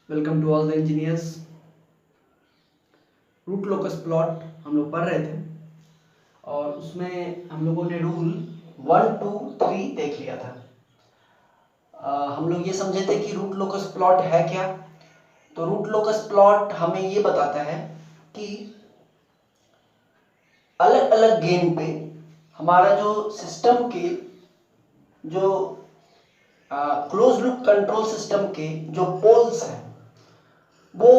Welcome to all the engineers. Root locus plot हम लोग पढ़ रहे थे और उसमें हम लोगों ने रूल 1, 2, 3 देख लिया था। हम लोग ये समझे थे कि रूट लोकस प्लॉट है क्या। तो रूट लोकस प्लॉट हमें ये बताता है कि अलग अलग गेन पे हमारा जो सिस्टम के जो क्लोज लूप कंट्रोल सिस्टम के जो पोल्स हैं वो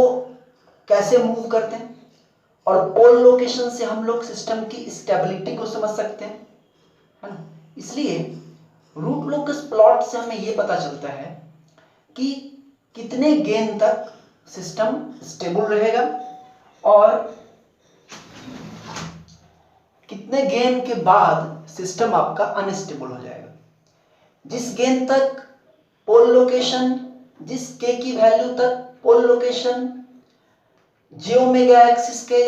कैसे मूव करते हैं और पोल लोकेशन से हम लोग सिस्टम की स्टेबिलिटी को समझ सकते हैं, है ना। इसलिए रूट लोकस प्लॉट से हमें ये पता चलता है कि कितने गेन तक सिस्टम स्टेबल रहेगा और कितने गेन के बाद सिस्टम आपका अनस्टेबल हो जाएगा। जिस गेन तक पोल लोकेशन, जिस के की वैल्यू तक पोल लोकेशन जे ओमेगा एक्सिस के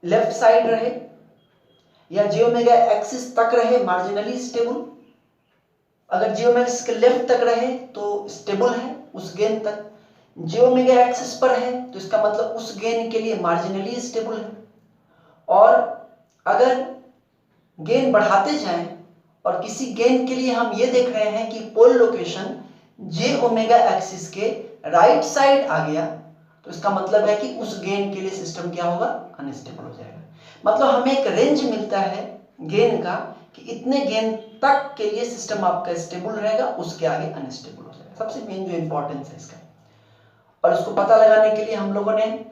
लेफ्ट साइड रहे या जे ओमेगा एक्सिस तक रहे मार्जिनली स्टेबल। अगर जे ओमेगा एक्सिस के लेफ्ट तक रहे तो स्टेबल है उस गेन तक। जे ओमेगा एक्सिस पर है तो इसका मतलब उस गेन के लिए मार्जिनली स्टेबल है। और अगर गेन बढ़ाते जाएं और किसी गेन के लिए हम ये देख रहे हैं कि पोल लोकेशन जे ओमेगा एक्सिस के राइट साइड आ गया तो इसका मतलब है कि उस गेन के लिए सिस्टम क्या होगा, अनस्टेबल हो जाएगा। मतलब हमें एक रेंज मिलता है गेन का कि इतने गेन तक के लिए सिस्टम आपका स्टेबल रहेगा, उसके आगे अनस्टेबल हो जाएगा। सबसे मेन जो इंपॉर्टेंस है इसका। और इसको पता लगाने के लिए हम लोगों ने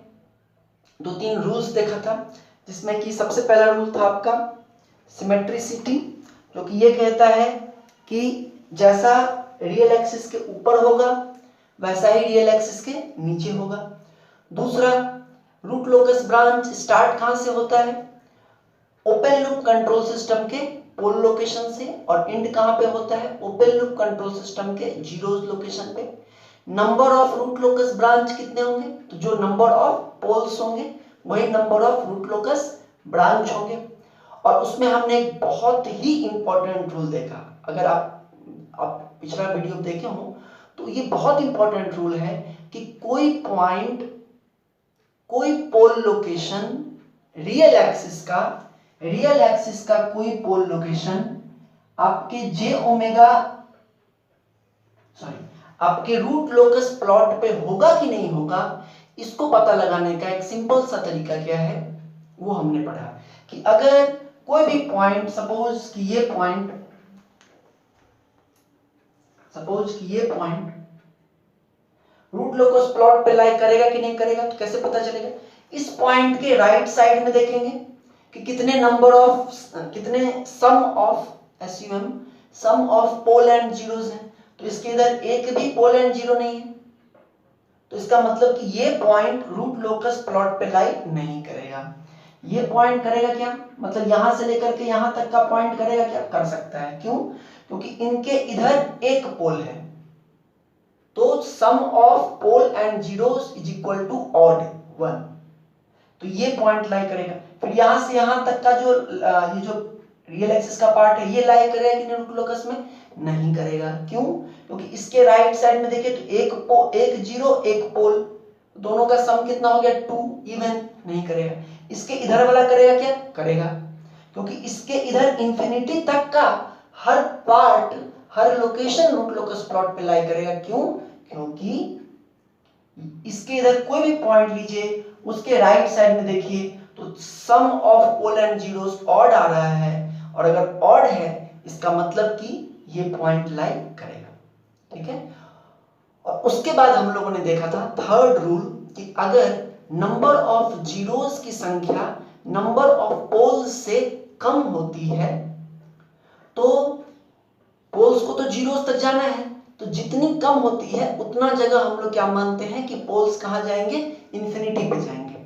2-3 रूल्स देखा था, जिसमें कि सबसे पहला रूल था आपका सिमेट्रिसिटी, जो कि ये कहता है कि जैसा रियल एक्सिस के ऊपर होगा वैसा ही रियल एक्सिस के नीचे होगा। दूसरा, रूट लोकस ब्रांच स्टार्ट कहां से होता है, ओपन लूप कंट्रोल सिस्टम के पोल लोकेशन से, और एंड कहां पे होता है, ओपन लूप कंट्रोल सिस्टम के जीरोस लोकेशन पे। Number of root locus branch कितने होंगे, तो जो नंबर ऑफ पोल्स होंगे वही number of root locus branch होंगे। और उसमें हमने एक बहुत ही इंपॉर्टेंट रूल देखा, अगर आप पिछला वीडियो देखे हो तो ये बहुत इंपॉर्टेंट रूल है कि कोई पॉइंट, कोई पोल लोकेशन रियल एक्सिस का कोई पोल लोकेशन आपके रूट लोकस प्लॉट पे होगा कि नहीं होगा, इसको पता लगाने का एक सिंपल सा तरीका क्या है वो हमने पढ़ा कि अगर कोई भी पॉइंट, सपोज कि ये पॉइंट रूट लोकस प्लॉट पे लाई करेगा कि नहीं करेगा, तो कैसे पता चलेगा। इस पॉइंट के राइट साइड में देखेंगे कि कितने सम ऑफ पोल एंड जीरोस हैं, तो इसके इधर एक भी पोल एंड जीरो नहीं है, तो इसका मतलब कि ये पॉइंट रूट लोकस प्लॉट पे लाई नहीं करेगा। ये पॉइंट करेगा क्या, मतलब यहां से लेकर के यहां तक का पॉइंट करेगा क्या, कर सकता है। क्यों, क्योंकि इनके इधर एक पोल है, तो sum of pole and zeros is equal to odd 1, तो ये पॉइंट लाई करेगा। फिर यहां से यहां तक का ये जो रियल एक्सिस का पार्ट है ये लाई करेगा कि रूट लोकस में, नहीं करेगा। क्यों, क्योंकि इसके राइट साइड में देखिए तो एक जीरो एक पोल, दोनों का सम कितना हो गया 2, इवन नहीं करेगा। इसके इधर वाला करेगा क्या, करेगा, क्योंकि इसके इधर इंफिनिटी तक का हर पार्ट, हर लोकेशन रूट लोकस प्लॉट पे लाई करेगा। क्यों, क्योंकि इसके इधर कोई भी पॉइंट लीजिए, उसके राइट साइड में देखिए तो sum of pole and zeros odd आ रहा है, और अगर ऑड है इसका मतलब कि ये पॉइंट लाई करेगा। ठीक है। और उसके बाद हम लोगों ने देखा था थर्ड रूल कि अगर नंबर ऑफ जीरोस की संख्या नंबर ऑफ पोल्स से कम होती है, तो पोल्स को तो जीरोस तक जाना है, तो जितनी कम होती है उतना जगह हम लोग क्या मानते हैं कि पोल्स कहां जाएंगे, इंफिनिटी पे जाएंगे।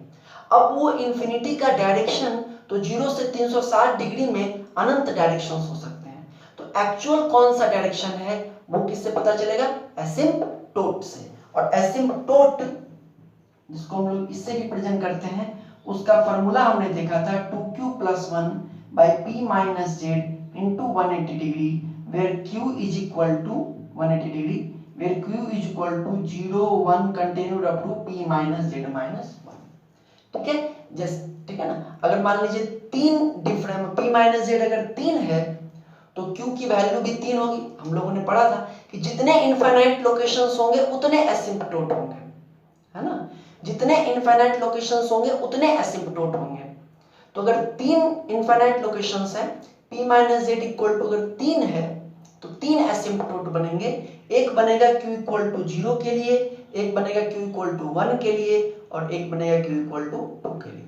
अब वो इंफिनिटी का डायरेक्शन तो 0 से 360 डिग्री में अनंत डायरेक्शंस हो सकते हैं, तो एक्चुअल कौन सा डायरेक्शन है वो किससे पता चलेगा, एसिम्पटोट से। और एसिम्पटोट जिसको हम लोग इससे रिप्रेजेंट करते हैं, उसका फॉर्मूला हमने देखा था 2q + 1 / p - z × 180 degree, where q = 180 degree where q is equal to 0 1 continued up to p minus z minus 1। ठीक है, जैसे ठीक है ना, अगर मान लीजिए तीन डिफरेंट p माइनस z अगर 3 है तो q की वैल्यू भी 3 होगी। हम लोगों ने पढ़ा था कि जितने इनफाइनाइट लोकेशंस होंगे उतने एसिम्पटोट होंगे, है ना, जितने इनफाइनाइट लोकेशंस होंगे उतने एसिम्पटोट होंगे। तो अगर तीन इनफाइनाइट लोकेशंस हैं, p minus z equal to अगर 3 है तो 3 एसिम्पटोट बनेंगे। एक बनेगा q इक्वल टू 0 के लिए, एक बनेगा q इक्वल टू 1 के लिए और एक बनेगा q इक्वल टू 2 के लिए।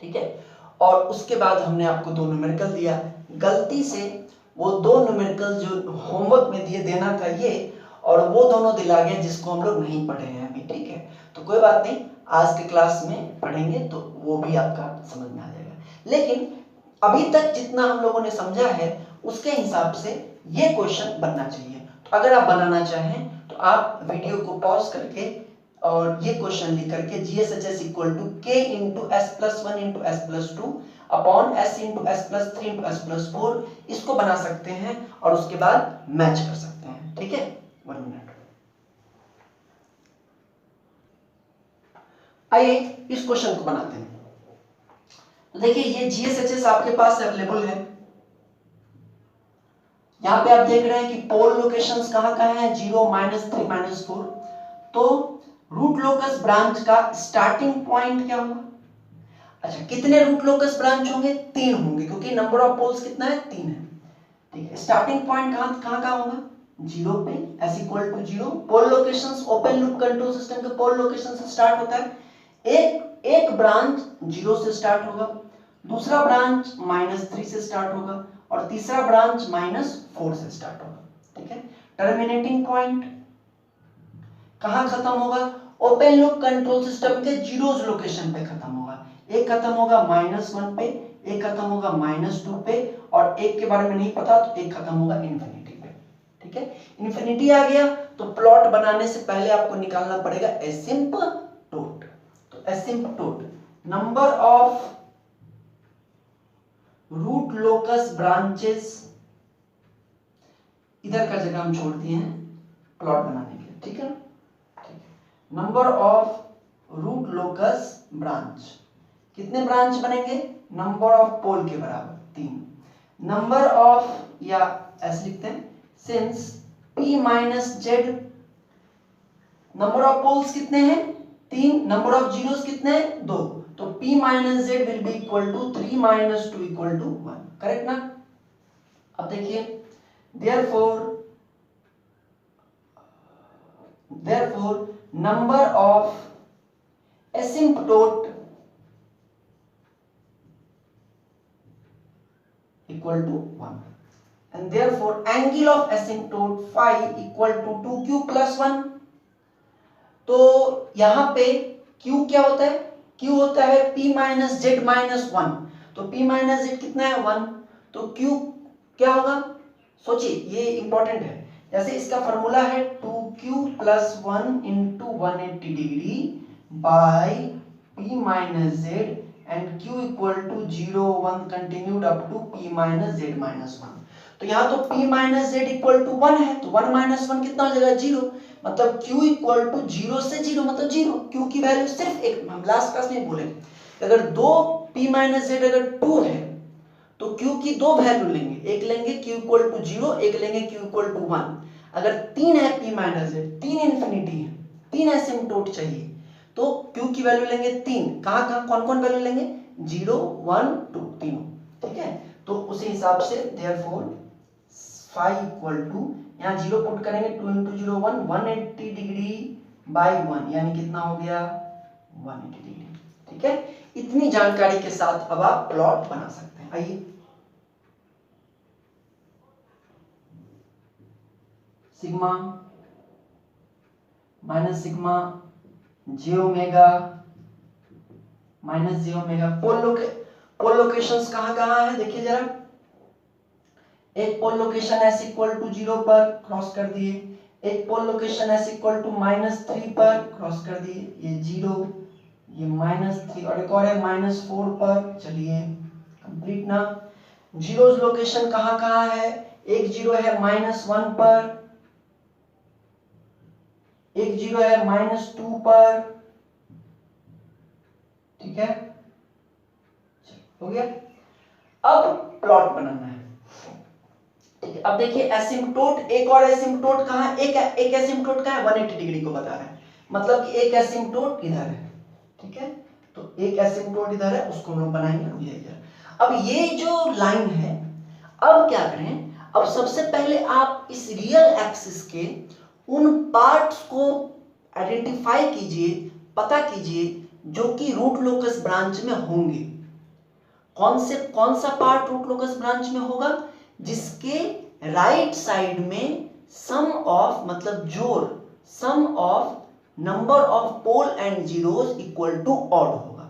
ठीक है, और उसके बाद हमने आपको दो न्यूमेरिकल दिया। गलती से वो दो न्यूमेरिकल जो होमवर्क में दिए देना था ये, और वो दोनों दिला गया जिसको हम लोग नहीं पढ़े हैं अभी। ठीक है, तो कोई बात नहीं, आज के क्लास में पढ़ेंगे तो वो भी आपका समझ में आ जाएगा। लेकिन अभी तक जितना हम लोगों ने समझा है उसके हिसाब से ये क्वेश्चन बनना चाहिए। तो अगर आप बनाना चाहें तो आप वीडियो को पॉज करके और ये क्वेश्चन लिख करके GSHS equal to k into S plus 1 into S plus 2 upon s into S plus 3 into S plus 4 इसको बना सकते हैं और उसके बाद मैच कर सकते हैं। ठीक है, 1 मिनट। आइए इस क्वेश्चन को बनाते हैं। तो देखिए ये GSHS आपके पास अवेलेबल है। यहां पे आप देख रहे हैं कि पोल लोकेशंस कहां कहां है, 0 -3 -4। तो रूट लोकस ब्रांच का स्टार्टिंग पॉइंट क्या होगा? अच्छा, कितने रूट लोकस ब्रांच होंगे? 3 होंगे, क्योंकि नंबर ऑफ पोल्स कितना है? 3 है। ठीक है, स्टार्टिंग पॉइंट कहां होगा? 0 पे, s equal to 0। Pole locations open loop control system के पोल लोकेशन से स्टार्ट होता है। एक ब्रांच 0 से स्टार्ट होगा, दूसरा ब्रांच -3 से स्टार्ट होगा और तीसरा ब्रांच -4 से स्टार्ट होगा। ठीक है, टर्मिनेटिंग पॉइंट कहां खत्म होगा? ओपन लूप कंट्रोल सिस्टम के जीरोस लोकेशन पे खत्म होगा। एक खत्म होगा -1 पे, एक खत्म होगा -2 पे और एक के बारे में नहीं पता तो एक खत्म होगा इंफिनिटी पे। ठीक है, इंफिनिटी आ गया तो प्लॉट बनाने से पहले आपको निकालना पड़ेगा एसिम्पटोट। तो asymptote number of root locus branches, इधर का जगह हम छोड़ दिए हैं प्लॉट बनाने के लिए। ठीक है, number of root locus branch, कितने ब्रांच बनेंगे? नंबर ऑफ पोल के बराबर 3। नंबर ऑफ, या ऐसे लिखते हैं, since p minus Z, number of poles कितने हैं? 3, नंबर ऑफ जीरोस कितने हैं? 2, तो p minus Z will be equal to 3 minus 2 equal to 1। Correct ना? अब देखिए, therefore number of asymptote equal to 1 and therefore angle of asymptote phi equal to 2q plus 1। तो यहां पे q क्या होता है? q होता है p माइनस जेड माइनस 1। तो p माइनस जेड कितना है? 1। तो q क्या होगा? सोचिए, ये इंपॉर्टेंट है। जैसे इसका फॉर्मूला है 2q plus 1 into 180 degree by p minus Z and q equal to 0 1 continued up to p minus Z minus 1। तो यहाँ तो p माइनस जेड इक्वल टू 1 है, तो 1 माइनस 1 कितना हो जाएगा? 0। मतलब q इक्वल टू 0 से 0 मतलब 0। q की वैल्यू सिर्फ एक, हम लास्ट क्लास में बोले अगर दो p माइनस जेड अगर 2 है तो q की दो वैल्यू लेंगे, एक लेंगे q इक्वल टू 0, एक लेंगे q इक्वल टू 1। अगर 3 है p माइनस जेड, 3 इंफिनिटी है, 3 एसिम्पटोट चाहिए तो q की वैल्यू लेंगे 3। कहां कौन कौन वैल्यू लेंगे? 0 1 2 तीनों। ठीक है, तो उसी हिसाब से देयरफॉर phi इक्वल टू, यहां 0 पुट करेंगे, 2 इंटू 0 1, 180 डिग्री बाई 1 यानी कितना हो गया? 180 डिग्री। ठीक है, इतनी जानकारी के साथ अब आप प्लॉट बना सकते हैं। आइए, सिग्मा माइनस सिग्मा जे ओमेगा माइनस जे ओमेगा। पोल लोकेशंस कहां कहां है देखिए जरा। एक पोल लोकेशन s इक्वल टू 0 पर क्रॉस कर दिए, एक पोल लोकेशन s इक्वल टू -3 पर क्रॉस कर दिए, ये 0, ये -3 और एक और है -4 पर। चलिए कंप्लीट ना। जीरोस लोकेशन कहां कहां है? एक 0 है -1 पर, एक जीरो है -2 पर, ठीक है, हो गया। अब प्लॉट बनाना है, ठीक है। अब देखिए एसिम्पटोट, एक और एसिम्पटोट कहाँ है, एक एसिम्पटोट कहाँ है, 180 डिग्री को बता रहा है, मतलब कि एक एसिम्पटोट इधर है, ठीक है। तो एक एसिम्पटोट इधर है, उसको हम लोग बनाएंगे ये इधर। अब ये जो लाइन है, अब क्या करें, अब सबसे पहले आप इस रियल एक्सिस के उन पार्ट्स को आइडेंटिफाई कीजिए, पता कीजिए जो कि रूट लोकस ब्रांच में होंगे। कौन सा पार्ट रूट लोकस ब्रांच में होगा, जिसके राइट साइड में सम ऑफ, मतलब जोड़, sum of number of pole and zeros equal to odd होगा,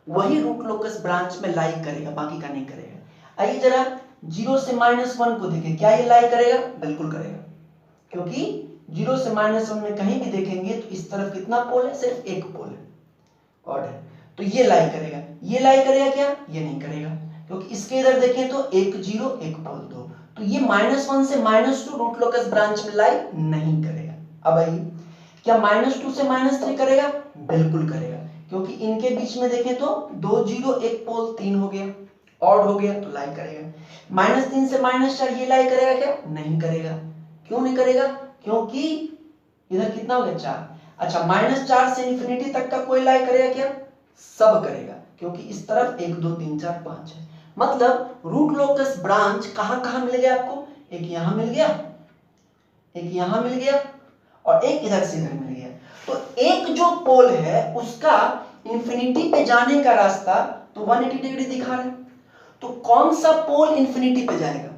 वही रूट लोकस ब्रांच में लाई करेगा, बाकी का नहीं करेगा। आइए जरा 0 से -1 को देखें, क्या ये लाई करेगा, बिल्कुल करेगा, क्योंकि 0 से -1 में कहीं भी देखेंगे तो इस तरफ कितना पोल है, सिर्फ एक पोल है, ऑड है, तो ये लाई करेगा। ये लाई करेगा क्या, ये नहीं करेगा, क्योंकि इसके इधर देखें तो एक जीरो एक पोल दो, तो ये -1 से -2 रूट लोकस ब्रांच में लाई नहीं करेगा। अब आइए, क्या -2 से -3 करेगा, बिल्कुल करेगा, क्योंकि इनके बीच में देखें तो 2 जीरो एक पोल 3 हो गया, ऑड हो गया, तो लाई करेगा। -3 से -4 ये लाई करेगा क्या, नहीं करेगा। क्यों नहीं करेगा, क्योंकि इधर कितना हो गया 4। अच्छा, -4 से इंफिनिटी तक का कोई लाई करेगा क्या, सब करेगा, क्योंकि इस तरफ 1 2 3 4 5 है, मतलब रूट लोकस ब्रांच कहां कहां मिल गया आपको, एक यहां मिल गया, एक यहां मिल गया, और एक इधर से इधर मिल गया। तो एक जो पोल है उसका इंफिनिटी पे जाने का रास्ता तो 180 डिग्री दिखा रहा है, तो कौन सा पोल इंफिनिटी पे जाएगा,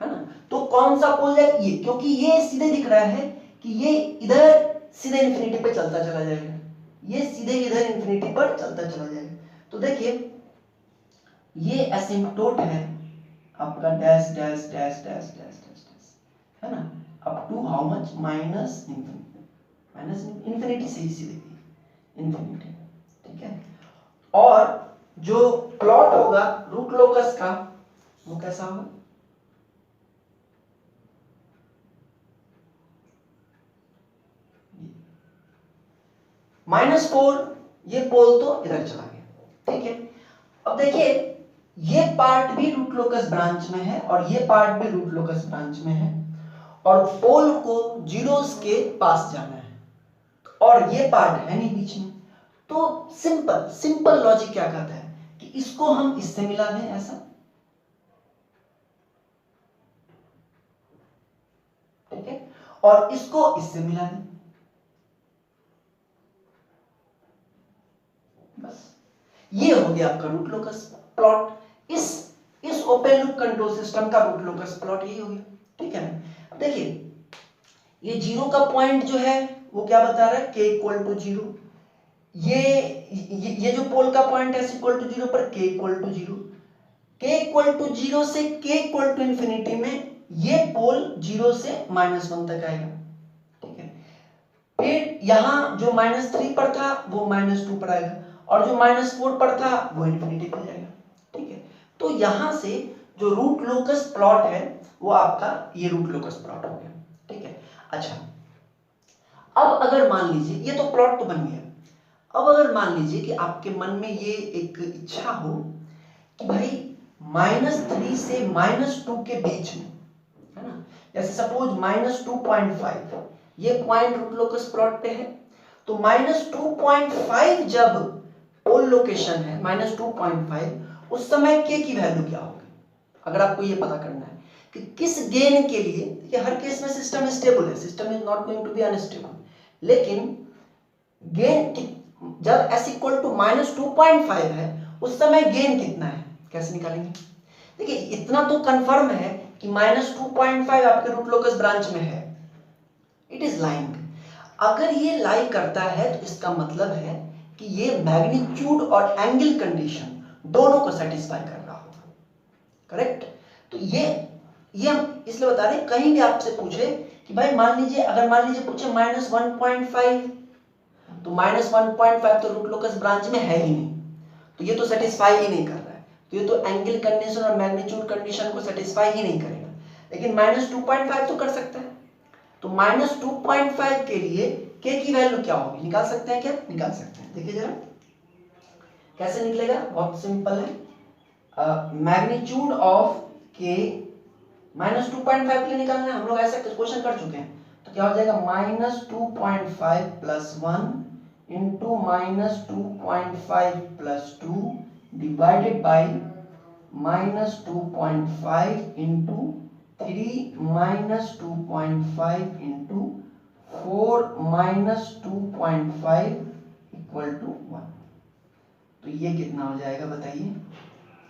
है ना, तो कौन सा पोल जाएगा, ये, क्योंकि ये सीधे दिख रहा है कि ये इधर सीधे इंफिनिटी पे चलता चला जाएगा, ये सीधे इधर इंफिनिटी पर चलता चला जाएगा। तो देखिए ये एसिम्पटोट है आपका dash dash dash dash dash dash dash, है ना, up to how much, minus infinity से ही सीधे इंफिनिटी, ठीक है। और जो प्लॉट होगा रूट लोकस का वो कैसा होगा, -4, ये पोल तो इधर चला गया, ठीक है। अब देखिए ये पार्ट भी रूट लोकस ब्रांच में है और ये पार्ट भी रूट लोकस ब्रांच में है, और पोल को जीरोस के पास जाना है, और ये पार्ट है नहीं बीच में, तो सिंपल लॉजिक क्या कहता है कि इसको हम इससे मिला दें, ऐसा, ठीक है, और इसको इससे मिला दें, बस ये हो गया आपका रूट लोकस प्लॉट। इस ओपन लूप कंट्रोल सिस्टम का रूट लोकस प्लॉट यही हो गया, ठीक है ना। अब देखिए ये जीरो का पॉइंट जो है वो क्या बता रहा है, k इक्वल टू 0, ये जो पोल का पॉइंट है इक्वल टू 0 पर k equal to 0, k equal to 0 से k इक्वल टू इंफिनिटी में ये पोल 0 से -1 तक आएगा, ठीक है। फिर यहां जो -3 पर था वो -2 पर आएगा, और जो -4 पर था वो इंफिनिटी पर जाएगा, ठीक है। तो यहां से जो रूट लोकस प्लॉट है वो आपका ये रूट लोकस प्लॉट हो गया, ठीक है। अच्छा, अब अगर मान लीजिए ये तो प्लॉट तो बन गया, अब अगर मान लीजिए कि आपके मन में ये एक इच्छा हो कि भाई -3 से -2 के बीच में, है ना, जैसे सपोज -2.5 ये पॉइंट रूट लोकस प्लॉट पे है, तो -2.5 जब पोल लोकेशन है -2.5 उस समय k की वैल्यू क्या होगी, अगर आपको ये पता करना है कि किस गेन के लिए, देखिए हर केस में सिस्टम स्टेबल है, system is not going to be unstable, लेकिन गेन जब s इक्वल टू -2.5 है उस समय गेन कितना है, कैसे निकालेंगे। देखिए इतना तो कंफर्म है कि -2.5 आपके रूट लोकस ब्रांच में है, इट इज लाइंग। अगर ये लाई करता है तो इसका मतलब है कि ये मैग्नीट्यूड और एंगल कंडीशन दोनों को सेटिस्फाई कर रहा होगा, करेक्ट। तो ये हम इसलिए बता रहे हैं, कहीं भी आपसे पूछे कि भाई मान लीजिए, अगर मान लीजिए पूछे -1.5, तो -1.5 तो रूट लोकस ब्रांच में है ही नहीं, तो ये तो सेटिस्फाई ही नहीं कर रहा है, तो ये तो एंगल कंडीशन और मैग्नीट्यूड कंडीशन को सेटिस्फाई ही नहीं करेगा। लेकिन -2.5 तो कर सकता है, तो -2.5 के लिए के की वैल्यू क्या होगी, निकाल सकते हैं क्या, निकाल सकते हैं। देखिए जरा कैसे निकलेगा, बहुत सिंपल है। मैग्नीट्यूड ऑफ के -2.5 के लिए निकालना है, हम लोग ऐसा क्वेश्चन कर चुके हैं। तो क्या हो जाएगा -2.5 + 1 into -2.5 + 2 divided by -2.5 into 3 -2.5 into 4 -2.5 equal to 1। तो ये कितना हो जाएगा बताइए,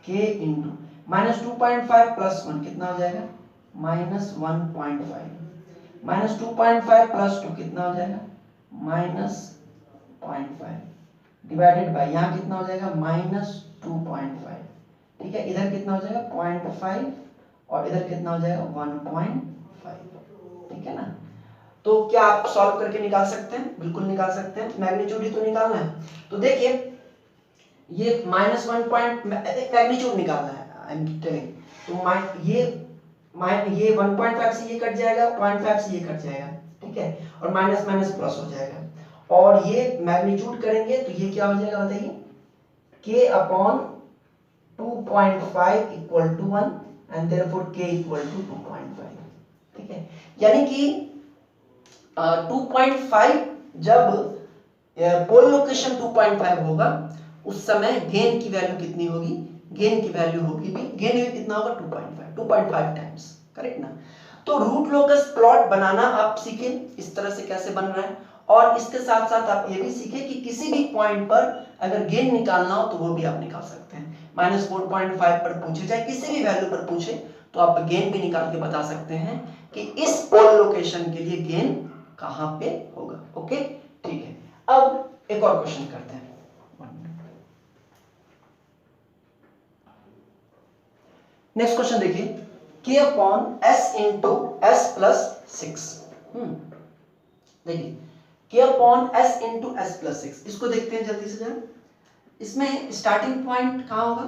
k इंटू -2.5 + 1 कितना हो जाएगा -1.5 -2.5 + 2 कितना हो जाएगा -0.5 डिवाइडेड बाई यहाँ कितना हो जाएगा -2.5। ठीक है, इधर कितना हो जाएगा 0.5 और इधर कितना हो जाएगा 1.5। ठीक है ना। तो क्या आप सॉल्व करके निकाल सकते हैं, बिल्कुल निकाल सकते हैं, मैग्नीट्यूड ही तो निकालना है। तो देखिए ये -1 मैग्नीट्यूड निकालना है, आई एम टेलिंग। तो ये 1.5 से ये कट जाएगा, 0.5 से ये कट जाएगा, ठीक है, और माइनस माइनस प्लस हो जाएगा, और ये मैग्नीट्यूड करेंगे तो ये क्या हो जाएगा बताइए, k upon 2.5 equal to 1 and therefore k equal to 2.5। ठीक है, यानी कि 2.5 जब पोल लोकेशन 2.5 होगा उस समय गेन की वैल्यू कितनी होगी, गेन की वैल्यू होगी भी, गेन भी कितना होगा 2.5 टाइम्स, करेक्ट ना। तो रूट लोकस प्लॉट बनाना आप सीखे इस तरह से कैसे बन रहा है, और इसके साथ साथ आप ये भी सीखे कि किसी भी पॉइंट पर अगर गेन निकालना हो तो वो भी आप निकाल सकते हैं। -4.5 पर पूछे, चाहे किसी भी वैल्यू पर पूछे, तो आप गेन भी निकाल के बता सकते हैं कि इस पोल लोकेशन के लिए गेन कहां पे होगा। ओके, ठीक है। अब एक और क्वेश्चन करते हैं। नेक्स्ट क्वेश्चन देखिए, k upon s into s plus 6। देखिए k upon s into s plus 6, इसको देखते हैं जल्दी से जरा। इसमें स्टार्टिंग पॉइंट कहां होगा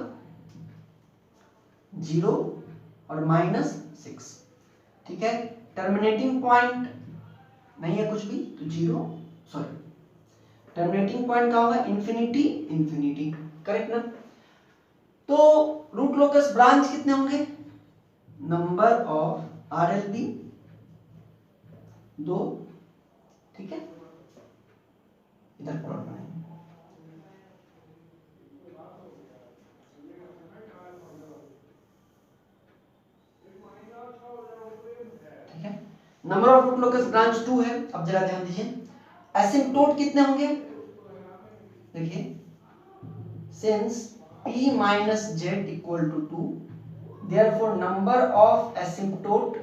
0 और -6, ठीक है। टर्मिनेटिंग पॉइंट नहीं है कुछ भी, तो 0, सॉरी टर्मिनेटिंग पॉइंट कहां होगा इंफिनिटी, करेक्ट ना। तो रूट लोकस ब्रांच कितने होंगे, नंबर ऑफ RLB 2, ठीक है, इधर प्लॉट बनाएंगे। ठीक है, number of root locus branch 2 है। अब जरा ध्यान दीजिए, एसिम्पटोट कितने होंगे, देखिए since p minus z equal to 2, therefore number of asymptote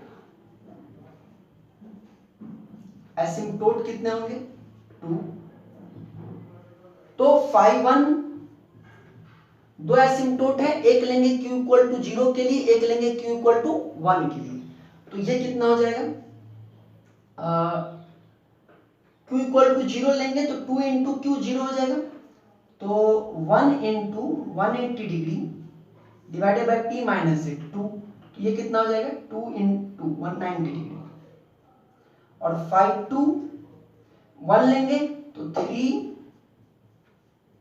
कितने होंगे 2। तो phi 1 दो एसिम्पटोट है, एक लेंगे q इक्वल टू 0 के लिए, एक लेंगे q इक्वल टू 1 के लिए। तो ये कितना हो जाएगा, q इक्वल टू 0 लेंगे तो 2 इंटू क्यू 0 हो जाएगा, तो 1 into 180 degree divided by p minus 2, तो ये कितना हो जाएगा 2 इंटू 190 डिग्री, और 5 2 1 लेंगे तो 3,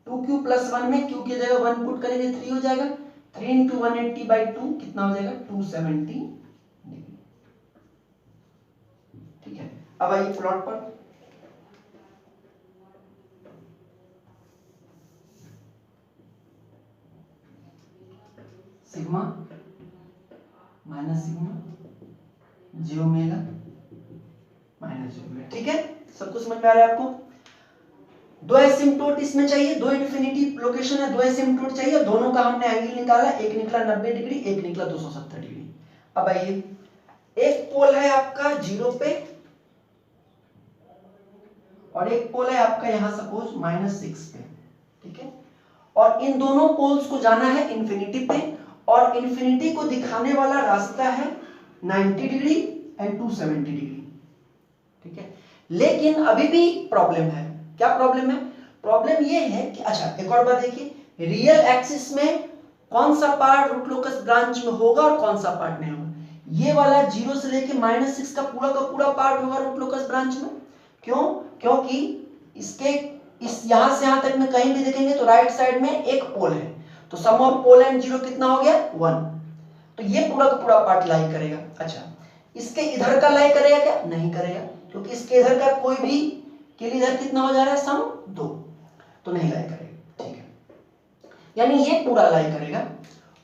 2q प्लस 1 में q की जगह 1 पुट करेंगे 3 हो जाएगा, 3 इंटू 180 बाई 2 कितना हो जाएगा 270 डिग्री। ठीक है, अब आइए प्लॉट पर। सिग्मा माइनस सिग्मा जी ओमेगा माइनस जी ओमेगा, ठीक है, सब कुछ समझ में आ रहा है आपको। दो एसिम्पटोट इसमें चाहिए, दो इन्फिनिटी लोकेशन है, दो एसिम्पटोट चाहिए, दोनों का हमने एंगल निकाला, एक निकला 90 डिग्री, एक निकला 270 डिग्री। अब आइए, एक पोल है आपका 0 पे और एक पोल है आपका यहां सपोज -6 पे, ठीक है, और इन दोनों पोल्स को जाना है इन्फिनिटी पे, और इन्फिनिटी को दिखाने वाला रास्ता है 90 डिग्री एंड 270 डिग्री, ठीक है। लेकिन अभी भी प्रॉब्लम है, क्या प्रॉब्लम है, प्रॉब्लम ये है कि अच्छा एक और बात देखिए, रियल एक्सिस में कौन सा पार्ट रूट लोकस ब्रांच में होगा और कौन सा पार्ट नहीं होगा। ये वाला 0 से लेके -6 का पूरा पार्ट होगा रूट लोकस ब्रांच में, क्यों? क्योंकि इसके इस यहां से यहां तक में कहीं भी देखेंगे तो राइट साइड में एक पोल है, तो sum of pole and zero कितना हो गया 1, तो ये पूरा का पूरा पार्ट लाई करेगा। अच्छा, इसके इधर का लाई करेगा क्या? नहीं करेगा, क्योंकि इसके इधर का कोई भी के लिए इधर कितना हो जा रहा है सम 2, तो नहीं लाई करेगा। ठीक है, यानी ये पूरा लाई करेगा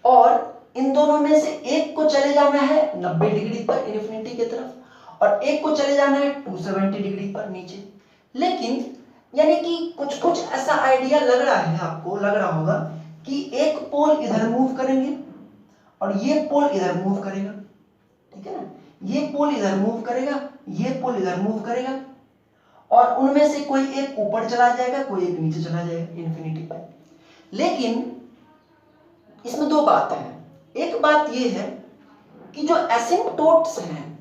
और इन दोनों में से एक को चले जाना है 90 डिग्री पर इन्फिनिटी की तरफ और एक को चले जाना है 270 डिग्री पर नीचे। लेकिन यानी कि कुछ कुछ ऐसा आइडिया लग रहा है आपको, लग रहा होगा कि एक पोल इधर मूव करेंगे और ये पोल इधर मूव करेगा, ठीक है ना, ये पोल इधर मूव करेगा, ये पोल इधर मूव करेगा और उनमें से कोई एक ऊपर चला जाएगा, कोई एक नीचे चला जाएगा इन्फिनिटी पर। लेकिन इसमें दो बातें हैं। एक बात ये है कि जो एसिम्पटोट्स हैं,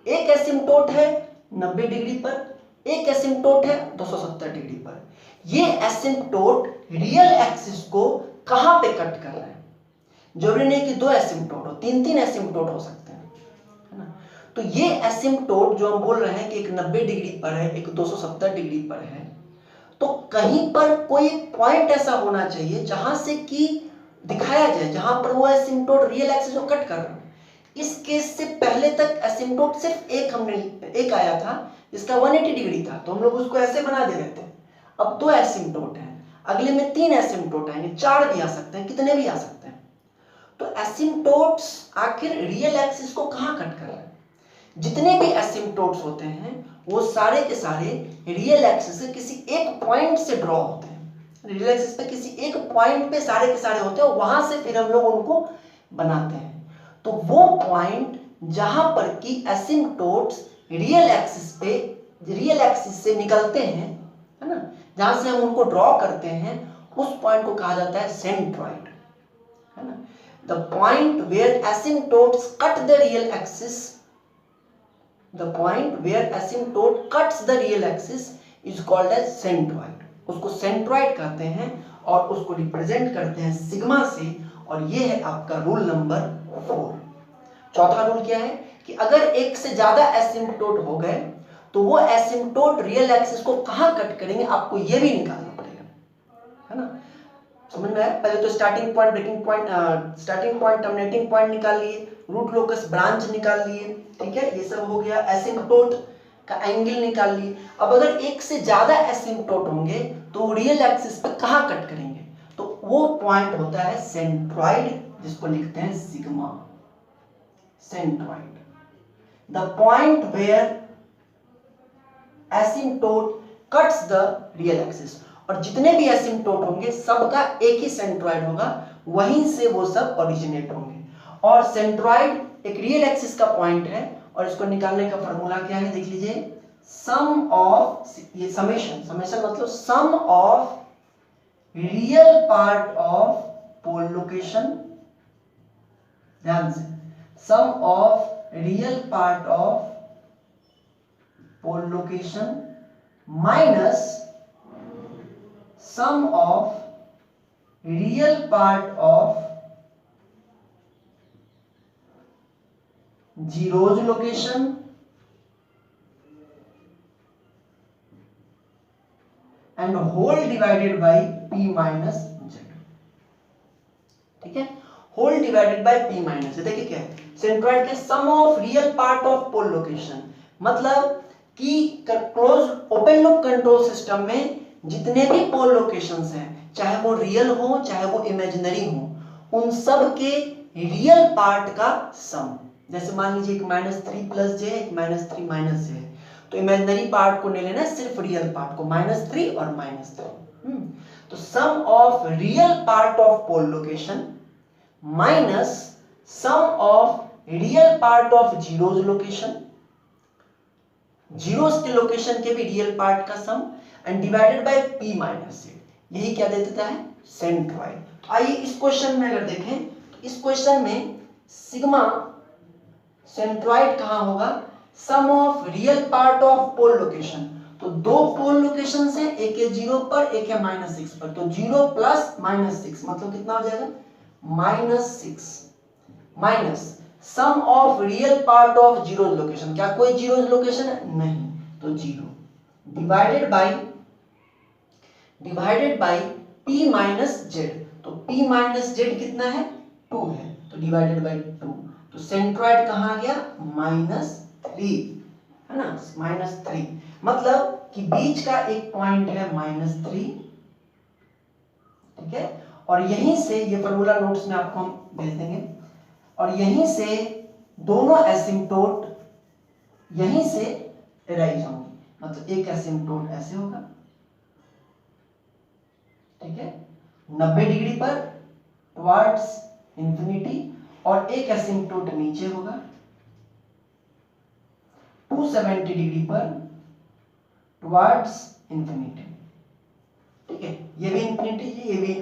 एक एसिम्पटोट है 90 डिग्री पर, एक एसिम्पटोट है 270 डिग्री पर। ये एसिम्पटोट रियल एक्सिस को कहां पे कट कर रहे हैं? जरूरी नहीं कि दो एसिम्पटोट हो, तीन तीन एसिम्पटोट हो सकते हैं, है ना। तो ये एसिम्पटोट जो हम बोल रहे हैं कि एक 90 डिग्री पर है, एक 270 डिग्री पर है, तो कहीं पर कोई पॉइंट ऐसा होना चाहिए जहां से कि दिखाया जाए जहां पर वो एसिम्पटोट रियल एक्सिस को कट कर रहा है। इस केस से पहले तक एसिम्पटोट सिर्फ एक आया था, इसका 180 डिग्री था, तो हम लोग उसको ऐसे बना दे रहे थे। अब दो एसिम्पटोट हैं, अगले में 3 एसिम्पटोट आएंगे, 4 भी आ सकते हैं, कितने भी आ सकते हैं। तो एसिम्पटोट्स आखिर रियल एक्सिस को कहां कट कर रहे हैं? जितने भी एसिम्पटोट्स होते हैं वो सारे के सारे रियल एक्सिस से किसी एक पॉइंट से ड्रॉ होते हैं। रियल एक्सिस पे किसी एक पॉइंट पे सारे के सारे होते हैं, वहां से फिर हम लोग उनको बनाते हैं। तो वो पॉइंट जहां पर कि एसिम्पटोट्स रियल एक्सिस से निकलते हैं, है ना, जहां से हम उनको ड्रॉ करते हैं, उस पॉइंट को कहा जाता है सेंट्रॉइड, है ना। The point where asymptotes cut the real axis, the point where asymptote cuts the real axis is called as centroid. उसको सेंट्रॉइड कहते हैं और उसको रिप्रेजेंट करते हैं सिग्मा से, और ये है आपका रूल नंबर 4। चौथा रूल क्या है कि अगर एक से ज्यादा एसिम्पटोट हो गए तो वो एसिम्पटोट रियल एक्सिस को कहां कट करेंगे, आपको ये भी निकालना पड़ेगा, है ना। समझ में आया? पहले तो starting point, breaking point, starting point, terminating point निकाल लिए, रूट लोकस ब्रांच निकाल लिए, ठीक है, ये सब हो गया। एसिम्पटोट का एंगल निकाल लिए। अब अगर एक से ज्यादा एसिम्पटोट होंगे तो रियल एक्सिस पे कहां कट करेंगे, तो वो पॉइंट होता है सेंट्रॉइड, जिसको लिखते हैं sigma, centroid, the point where asymptote cuts the real axis. और जितने भी एसिम्पटोट होंगे सबका एक ही सेंट्रॉइड होगा, वहीं से वो सब ओरिजिनेट होंगे। और सेंट्रॉइड एक रियल एक्सिस का पॉइंट है और इसको निकालने का फॉर्मूला क्या है, देख लीजिए, सम ऑफ, ये समेशन, समेशन मतलब sum of real part of pole location, ध्यान से, sum of real part of pole location minus sum of real part of zeros location and whole divided by p minus z, ठीक है, whole divided by p minus. देखिए क्या है, centroid के sum of real part of pole location, मतलब कि close open loop control system में जितने भी पोल लोकेशंस हैं, चाहे वो रियल हो चाहे वो इमेजिनरी हो, उन सब के रियल पार्ट का सम। जैसे मान लीजिए एक -3 प्लस जे, एक -3 माइनस जे, तो इमेजिनरी पार्ट को नहीं लेना, सिर्फ रियल पार्ट को, -3 और -3। तो sum of real part of pole location minus sum of real part of zeros location, zeros के लोकेशन के भी रियल पार्ट का sum, and divided by p minus z, यही क्या दे देता है, सेंट्रॉइड। तो आइए इस क्वेश्चन में अगर देखें, तो इस क्वेश्चन में सिग्मा सेंट्रॉइड कहां होगा, sum of real part of pole location. तो दो पोल लोकेशंस हैं, एक है 0 पर, एक है -6 पर, तो 0 प्लस -6 मतलब कितना हो जाएगा, -6 minus sum of real part of zero location. क्या कोई जीरो लोकेशन है? नहीं, तो 0 divided by p minus Z. तो p माइनस जेड कितना है, 2 है, तो डिवाइडेड बाई 2। तो सेंट्रॉइड कहाँ आ गया, -3 है ना, -3। मतलब कि बीच का एक पॉइंट है -3, ठीक है। और यहीं से ये फॉर्मूला नोट्स में आपको हम भेज देंगे, और यहीं से दोनों एसिम्पटोट यहीं से एराइज होंगे। मतलब एक एसिम्पटोट ऐसे होगा, ठीक है, 90 डिग्री पर टुवर्ड्स इंफिनिटी, और एक एसिम्पटोट नीचे होगा 270 डिग्री पर टुवर्ड्स इंफिनिटी, ठीक है। ये भी इंफिनिटी, ये भी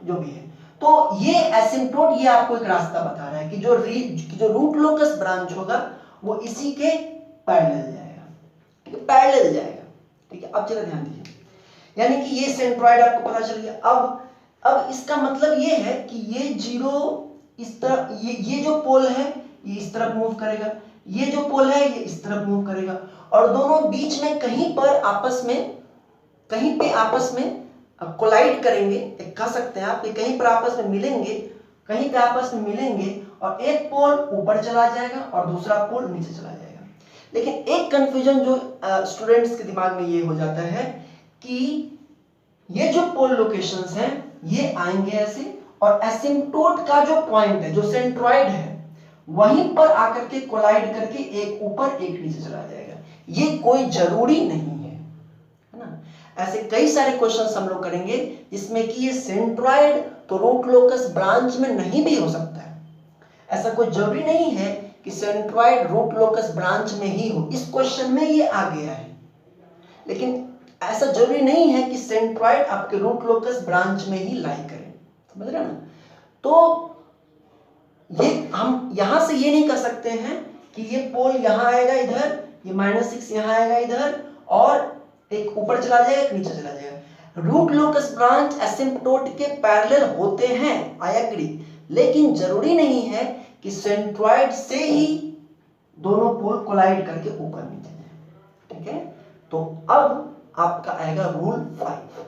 जो भी है। तो ये एसिम्पटोट ये आपको एक रास्ता बता रहा है कि जो रूट लोकस ब्रांच होगा वो इसी के पैरेलल जाएगा, ठीक है, पैरेलल जाएगा, ठीक है। अब जरा ध्यान दीजिए, यानी कि ये सेंट्रॉइड आपको पता चल गया। अब इसका मतलब ये है कि ये जीरो इस तरफ, ये जो पोल है ये इस तरफ मूव करेगा, ये जो पोल है ये इस तरफ मूव करेगा, और दोनों बीच में कहीं पे आपस में कोलाइड करेंगे, कह सकते हैं आप कि कहीं पर आपस में मिलेंगे, कहीं पे आपस में मिलेंगे, और एक पोल ऊपर चला जाएगा और दूसरा पोल नीचे चला जाएगा। लेकिन एक कंफ्यूजन जो स्टूडेंट्स के दिमाग में ये हो जाता है कि ये जो पोल लोकेशंस हैं ये आएंगे ऐसे, और एसिम्पटोट का जो पॉइंट है, जो सेंट्रॉइड है, वहीं पर आकर के कोलाइड करके एक ऊपर एक नीचे चला जाएगा। ये कोई जरूरी नहीं है ना। ऐसे कई सारे क्वेश्चंस हम लोग करेंगे जिसमें कि ये सेंट्रॉइड तो रूट लोकस ब्रांच में नहीं भी हो सकता है। ऐसा कोई जरूरी नहीं है कि सेंट्रॉइड रूट लोकस ब्रांच में ही हो। इस क्वेश्चन में ये आ गया है, लेकिन ऐसा जरूरी नहीं है कि सेंट्रॉइड आपके रूट लोकस ब्रांच में ही लाई करे, समझ रहे हैं ना। तो ये हम यहां से ये नहीं कर सकते हैं कि ये पोल यहां आएगा इधर, ये -6 यहां आएगा इधर, और एक ऊपर चला जाएगा एक नीचे चला जाएगा। रूट लोकस ब्रांच एसिम्पटोट के पैरेलल होते हैं, आई एग्री, लेकिन जरूरी नहीं है कि सेंट्रॉइड से ही दोनों पोल कोलाइड करके ऊपर नीचे जाए, ठीक है। तो अब आपका आएगा रूल 5,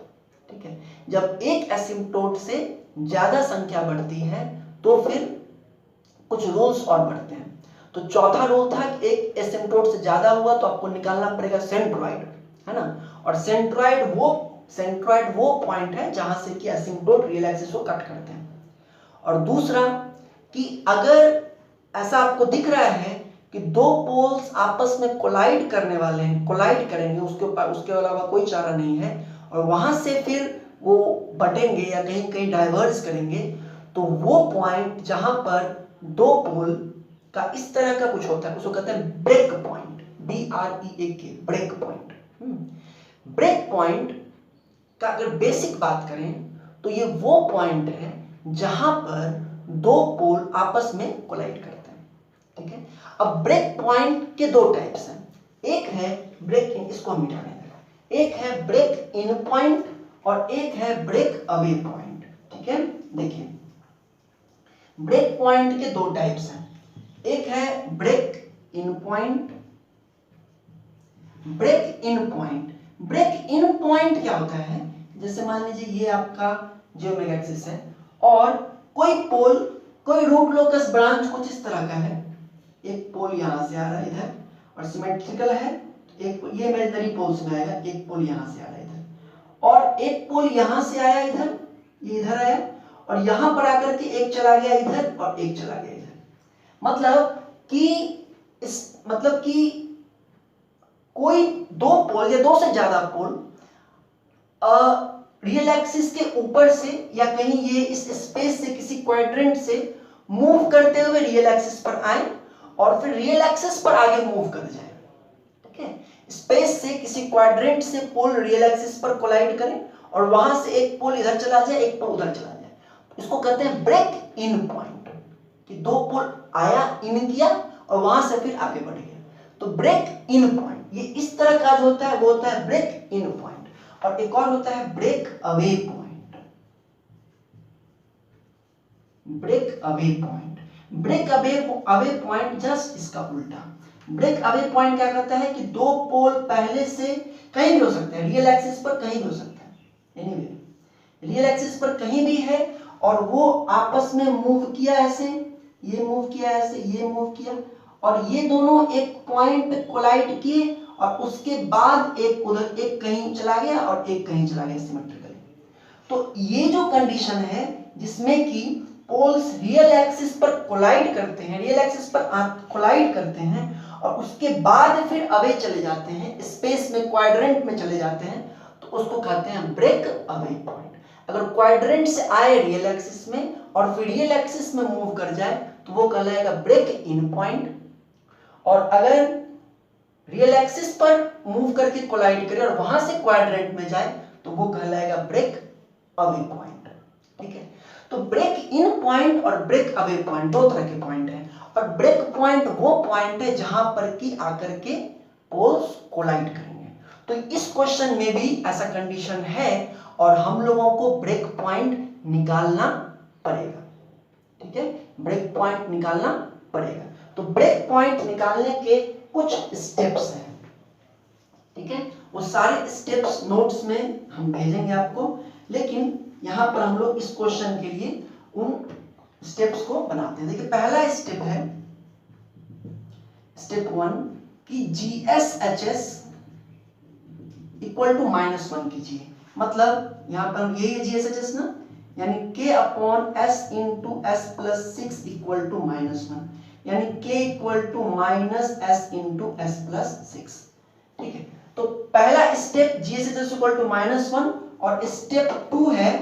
ठीक है। जब एक एसिम्पटोट से ज्यादा संख्या बढ़ती है तो फिर कुछ रूल्स और बढ़ते हैं। तो चौथा रूल था कि एक एसिम्पटोट से ज्यादा हुआ तो आपको निकालना पड़ेगा सेंट्रॉइड, है ना। और सेंट्रॉइड वो पॉइंट है जहां से कि एसिम्पटोट रियल एक्सिस को कट करते हैं। और दूसरा कि अगर ऐसा आपको दिख रहा है कि दो पोल्स आपस में कोलाइड करने वाले हैं, कोलाइड करेंगे, उसके अलावा कोई चारा नहीं है, और वहां से फिर वो बटेंगे या कहीं कहीं डाइवर्ज करेंगे, तो वो पॉइंट जहां पर दो पोल का इस तरह का कुछ होता है उसको कहते हैं break point, BREAK, break point. Break point का अगर बेसिक बात करें तो ये वो पॉइंट है जहां पर दो पोल आपस में कोलाइड करते हैं, ठीक है। अब ब्रेक पॉइंट के दो टाइप्स हैं, एक है ब्रेक इन, इसको हम मिटाने देंगे, एक है ब्रेक इन पॉइंट और एक है ब्रेक अवे पॉइंट, ठीक है। देखिए ब्रेक पॉइंट के दो टाइप्स हैं, एक है break in point, break in point. Break in point क्या होता है, जैसे मान लीजिए ये आपका जियोमेट्रिक एक्सिस है और कोई पोल, कोई रूट लोकस ब्रांच कुछ इस तरह का है, एक पोल यहां से आ रहा है इधर और सिमेट्रिकल है, एक ये इमेजिनरी पोल्स में आएगा, एक पोल यहां से आ रहा है इधर और एक पोल यहां से आया इधर, ये इधर आया और यहां पर आकर के एक चला गया इधर और एक चला गया इधर। मतलब कि कोई दो पोल या दो से ज्यादा पोल रियल एक्सिस के ऊपर से या कहीं ये इस स्पेस से किसी क्वाड्रेंट से मूव करते हुए रियल एक्सिस पर आए और फिर रियल एक्सिस पर आगे मूव कर जाए, ठीक है। स्पेस से किसी क्वाड्रेंट से पोल रियल एक्सिस पर कोलाइड करें और वहां से एक पोल इधर चला जाए, एक पोल उधर चला जाए, इसको कहते हैं ब्रेक इन पॉइंट, कि दो पोल आया, इन किया और वहां से फिर आगे बढ़ गया, तो ब्रेक इन पॉइंट। ये इस तरह का जो होता है वो होता है ब्रेक इन पॉइंट। और एक और होता है break away point, break away point. Break away point just इसका उल्टा, ब्रेक अवे पॉइंट क्या करता है कि दो पोल पहले से कहीं भी हो सकते हैं, रियल एक्सिस पर कहीं भी हो सकता है, एनीवे रियल एक्सिस पर कहीं भी है, और वो आपस में मूव किया ऐसे, ये मूव किया ऐसे, ये मूव किया, और ये दोनों एक पॉइंट पे कोलाइड किए, और उसके बाद एक उधर, एक कहीं चला गया और एक कहीं चला गया सिमेट्रिकली। तो ये जो कंडीशन है जिसमें कि पोल्स रियल एक्सिस पर कोलाइड करते हैं, रियल एक्सिस पर कोलाइड करते हैं, और उसके बाद फिर अवे चले जाते हैं, स्पेस में क्वाड्रेंट में चले जाते हैं, तो उसको कहते हैं ब्रेक अवे पॉइंट। अगर क्वाड्रेंट से आए रियल एक्सिस में और फिर रियल एक्सिस में मूव कर जाए तो वो कहलाएगा ब्रेक इन पॉइंट, और अगर रियल एक्सिस पर मूव करके कोलाइड करे और वहां से क्वाड्रेंट में जाए तो वो कहलाएगा ब्रेक अवे पॉइंट। ठीक है, तो ब्रेक इन पॉइंट और ब्रेक अवे पॉइंट दो तरह के पॉइंट हैं, और ब्रेक पॉइंट वो पॉइंट है जहां पर कि आकर के पोल्स कोलाइड करेंगे। तो इस क्वेश्चन में भी ऐसा कंडीशन है और हम लोगों को ब्रेक पॉइंट निकालना पड़ेगा। ठीक है, ब्रेक पॉइंट निकालना पड़ेगा। तो ब्रेक पॉइंट निकालने के कुछ स्टेप्स हैं। ठीक है, वो सारे स्टेप्स नोट्स में हम भेजेंगे आपको, लेकिन यहां पर हम लोग इस क्वेश्चन के लिए उन स्टेप्स को बनाते हैं। देखिए, पहला स्टेप है स्टेप 1 कि GSHS इक्वल टू -1 कीजिए। मतलब यहां पर यही है GSHS ना, यानी K upon S into S plus 6 equal to -1, यानी K equal to -S into S plus 6। ठीक है, तो पहला स्टेप GSHS इक्वल टू -1, और स्टेप 2 है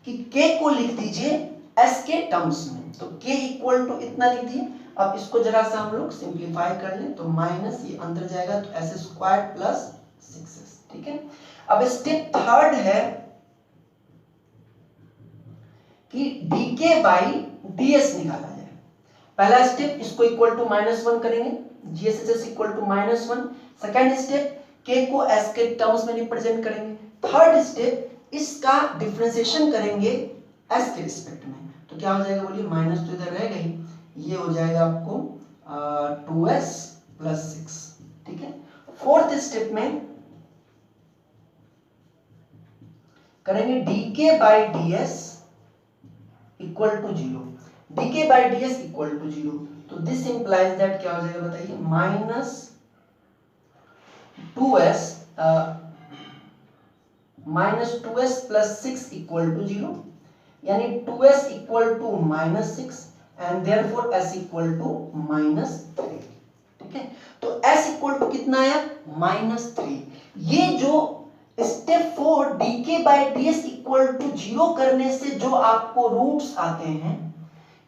कि K को लिख दीजिए S के टर्म्स में। तो K इक्वल टू इतना लिख दिए। अब इसको जरा सा हम लोग सिंप्लीफाई कर लें तो माइनस ये अंदर जाएगा तो S स्क्वायर प्लस 6S। ठीक है, अब स्टेप थर्ड है कि dk बाई ds निकाला जाए। पहला स्टेप इसको इक्वल टू -1 करेंगे, GSHS equal to -1। Second step k को s के टर्म्स में रिप्रेजेंट करेंगे। थर्ड स्टेप इसका डिफरेंशिएशन करेंगे s के रिस्पेक्ट में, तो क्या हो जाएगा बोलिए, माइनस तो इधर रहेगा ही, ये हो जाएगा आपको 2s प्लस 6। ठीक है, फोर्थ स्टेप में करेंगे dk by ds equal to 0, dk by ds equal to 0। तो दिस इंप्लाइज दैट क्या हो जाएगा बताइए, -2s प्लस 6 इक्वल टू 0, यानी 2s equal to -6 and therefore s equal to -3। ठीक है, तो s इक्वल टू कितना आया, -3। ये जो step 4 dk by ds equal to 0 करने से जो आपको रूट्स आते हैं,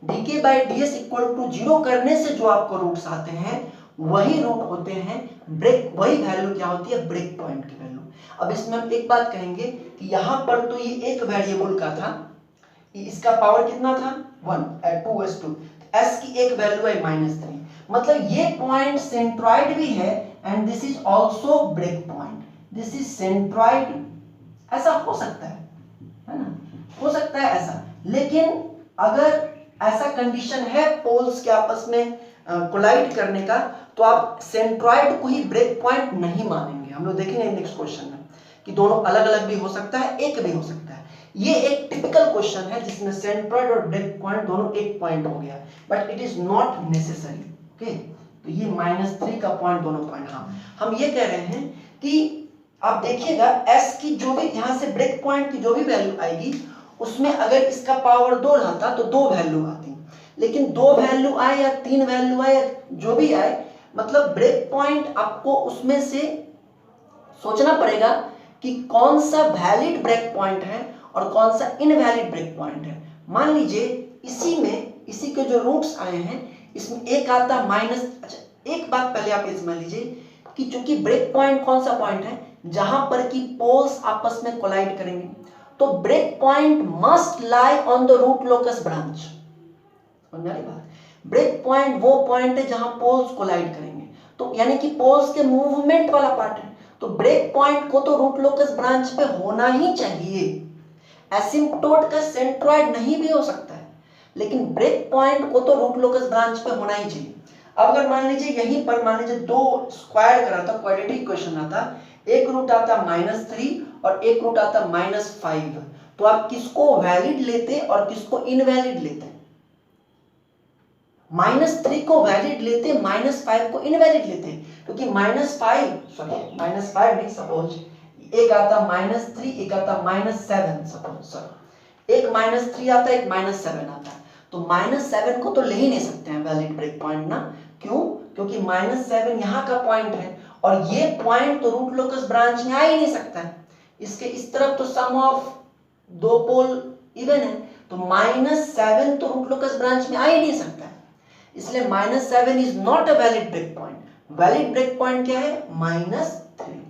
dk by ds equal to 0 करने से जो आपको रूट्स आते हैं वही रूट होते हैं ब्रेक, वही वैल्यू क्या होती है, ब्रेक पॉइंट की वैल्यू। अब इसमें हम एक बात कहेंगे कि यहां पर तो ये एक वेरिएबल का था, इसका पावर कितना था 1, 2s2, s की एक वैल्यू है -3, मतलब ये पॉइंट सेंट्रॉइड भी है and this is also break point, this is centroid. ऐसा हो सकता है ना, हो सकता है ऐसा, लेकिन अगर ऐसा कंडीशन है पोल्स के आपस में कोलाइड करने का, तो आप सेंट्रॉइड को ही ब्रेक पॉइंट नहीं मानेंगे। हम लोग देखेंगे नेक्स्ट क्वेश्चन में कि दोनों अलग अलग भी हो सकता है, एक भी हो सकता है। ये एक टिपिकल क्वेश्चन है जिसमें सेंट्रॉइड और ब्रेक पॉइंट दोनों एक पॉइंट हो गया, but it is not necessary. Okay, तो ये -3 का पॉइंट दोनों पॉइंट। हाँ, हम ये कह रहे हैं कि आप देखिएगा s की जो भी यहां से ब्रेक पॉइंट की जो भी वैल्यू आएगी उसमें अगर इसका पावर 2 रहता तो 2 वैल्यू आती, लेकिन 2 वैल्यू आए या 3 वैल्यू आए या जो भी आए, मतलब ब्रेक पॉइंट आपको उसमें से सोचना पड़ेगा कि कौन सा वैलिड ब्रेक पॉइंट है और कौन सा इनवैलिड ब्रेक पॉइंट है। मान लीजिए इसी में, इसी के जो रूट्स आए हैं इसमें एक आता अच्छा, एक बात पहले आप ये समझ लीजिए कि चूंकि ब्रेक पॉइंट कौन सा पॉइंट है जहां पर कि पोल्स आपस में कोलाइड करेंगे, तो break point must lie on the root locus branch. समझ रही बात, ब्रेक पॉइंट वो पॉइंट है जहां पोल्स कोलाइड करेंगे, तो यानी कि पोल्स के मूवमेंट वाला पार्ट है, तो ब्रेक पॉइंट को तो रूट लोकस ब्रांच पे होना ही चाहिए। एसिम्पटोट का सेंट्रॉइड नहीं भी हो सकता है, लेकिन ब्रेक पॉइंट को तो रूट लोकस ब्रांच पे होना ही चाहिए। अब अगर मान लीजिए यहीं पर मान लीजिए 2 स्क्वायर करा था, क्वाड्रेटिक इक्वेशन आता, एक रूट आता -3 और एक रूट आता -5, तो आप किसको वैलिड लेते और किसको इनवैलिड लेते? -3 को वैलिड लेते, -5 को इनवैलिड लेते, क्योंकि -5 नहीं, सपोज एक आता -3, एक आता -7, सपोज एक -3 आता, एक -7 आता, तो -7 को तो ले ही नहीं सकते हैं वैलिड ब्रेक पॉइंट ना। क्यों? क्योंकि -7 यहाँ का पॉइंट है और ये पॉइंट तो रूट लोकस ब्रांच में आ ही नहीं सकता है। इसके इस तरफ तो सम ऑफ 2 पोल इवन है, तो -7 तो रूट लोकस ब्रांच में आ ही नहीं सकता है, इसलिए -7 is not a valid break point. Valid break point क्या है? -3।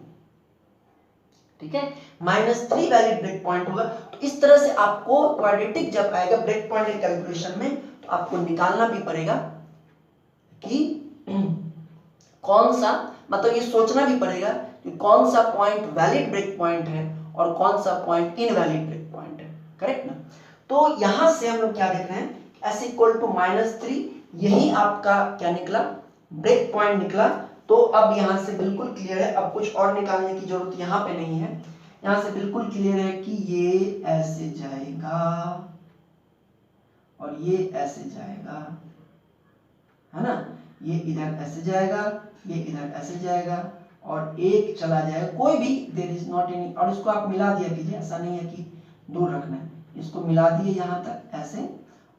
ठीक है, -3 वैलिड ब्रेक पॉइंट होगा। तो इस तरह से आपको क्वाड्रेटिक जब आएगा ब्रेक पॉइंट के कैलकुलेशन में, तो आपको निकालना भी पड़ेगा कि कौन सा, मतलब ये सोचना भी पड़ेगा कि कौन सा पॉइंट वैलिड ब्रेक पॉइंट है और कौन सा पॉइंट इनवैलिड ब्रेक पॉइंट है। करेक्ट ना? तो यहां से हम लोग क्या देख रहे हैं, s इक्वल टू -3, यही आपका क्या निकला? ब्रेक पॉइंट निकला। तो अब यहां से बिल्कुल क्लियर है, अब कुछ और निकालने की जरूरत यहां पे नहीं है, यहां से बिल्कुल क्लियर है कि ये ऐसे जाएगा और ये ऐसे जाएगा, है ना, ये इधर ऐसे जाएगा, ये इधर ऐसे जाएगा और एक चला जाएगा, कोई भी देयर इज नॉट एनी, और इसको आप मिला दिया कीजिए, ऐसा नहीं है कि दूर रखना है, इसको मिला दिए यहां तक ऐसे,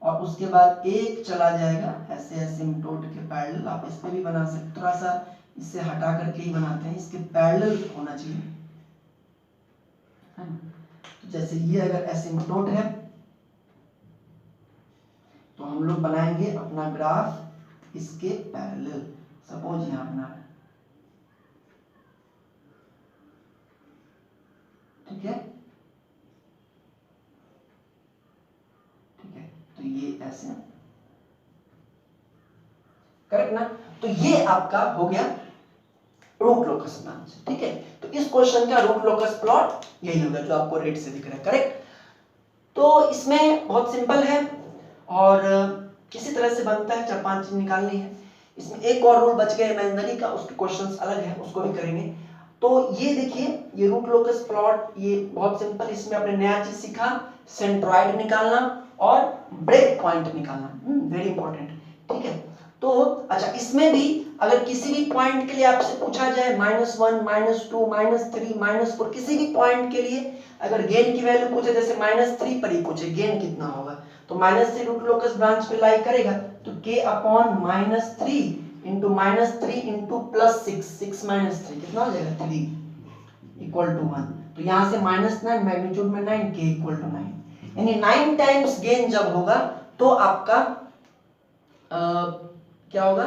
और उसके बाद एक चला जाएगा ऐसे एसिम्प्टोट के पैरेलल। आप इस पे भी बना सकते, थोड़ा सा इससे हटा करके ही बनाते हैं, इसके पैरेलल होना चाहिए, है ना। तो जैसे ये अगर एसिम्प्टोट है तो हम लोग बनाएंगे अपना ग्राफ इसके पैरेलल, सपोज यहां बना है, ठीक है, ठीक है, तो ये ऐसे, करेक्ट ना। तो ये आपका हो गया रूट लोकस ब्रांच, ठीक है। तो इस क्वेश्चन का रूट लोकस प्लॉट यही होगा जो आपको रेड से दिख रहा है, करेक्ट। तो इसमें बहुत सिंपल है और किसी तरह से बनता है, 4-5 चीज निकालनी है। इसमें एक और रूल बच गया इमेजिनरी का, उसके क्वेश्चंस अलग है, उसको भी करेंगे। तो ये देखिए, ये रूट लोकस प्लॉट, ये बहुत सिंपल, इसमें आपने नया चीज सीखा, सेंट्रॉइड निकालना और ब्रेक पॉइंट निकालना, वेरी इंपॉर्टेंट, ठीक है। तो अच्छा, इसमें भी अगर किसी भी पॉइंट के लिए आपसे पूछा जाए -1, -2, -3, -4, किसी भी पॉइंट के लिए अगर गेन की वैल्यू पूछे, जैसे -3 पर ही पूछे गेन कितना होगा, तो -3 रूट लोकस ब्रांच पे लाई करेगा, तो k अपॉन -3 इंटू -3 इंटू +6, 6 -3 कितना हो जाएगा? 3 इक्वल टू 1। तो यहां से -9 मैग्नीट्यूड में 9, k इक्वल टू 9, यानी 9 टाइम्स गेन जब होगा तो आपका क्या होगा?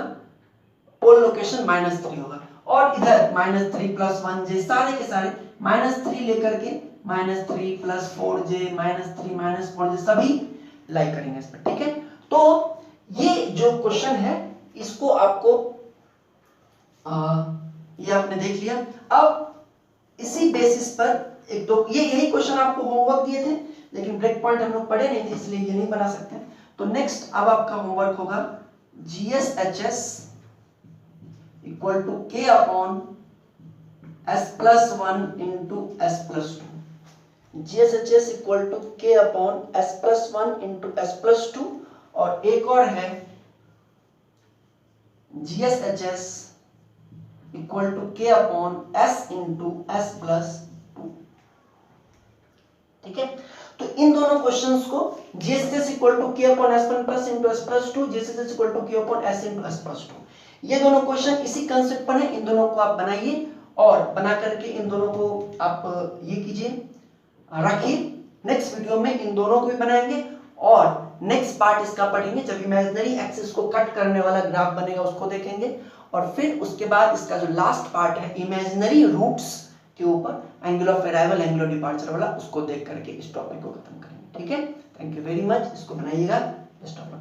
पोल लोकेशन -3 होगा। और इधर -3 + 1j, सारे के सारे -3 लेकर के -3 + 4j, -3 - 4j सभी लाई करेंगे इस पे, ठीक है। तो ये जो क्वेश्चन है इसको आपको ये आपने देख लिया। अब इसी बेसिस पर एक दो ये यही क्वेश्चन आपको होमवर्क दिए थे, लेकिन ब्रेक पॉइंट हम लोग पढ़े नहीं थे, इसलिए ये नहीं बना सकते। तो नेक्स्ट अब आपका होमवर्क होगा GSHS equal to k upon s+1 into s+2। GSHS equal to k upon s+1 into s+2, और एक और है GSHS equal to k upon s into s+2, ठीक है। तो इन दोनों क्वेश्चंस को GSHS equal to k upon s1 plus into s+2, GSHS equal to k upon s into s+2, ये दोनों क्वेश्चन इसी कंसेप्ट पर है। इन दोनों को आप बनाइए और बना करके इन दोनों को आप ये कीजिए, रखिए। नेक्स्ट वीडियो में इन दोनों को भी बनाएंगे और नेक्स्ट पार्ट इसका पढ़ेंगे जब इमेजिनरी एक्सिस को कट करने वाला ग्राफ बनेगा, उसको देखेंगे। और फिर उसके बाद इसका जो लास्ट पार्ट है इमेजिनरी रूट्स के ऊपर, angle of arrival, angle of departure वाला, उसको देख करके इस टॉपिक को खत्म करेंगे, ठीक है। थैंक यू वेरी मच, इसको बनाइएगा। Best of luck.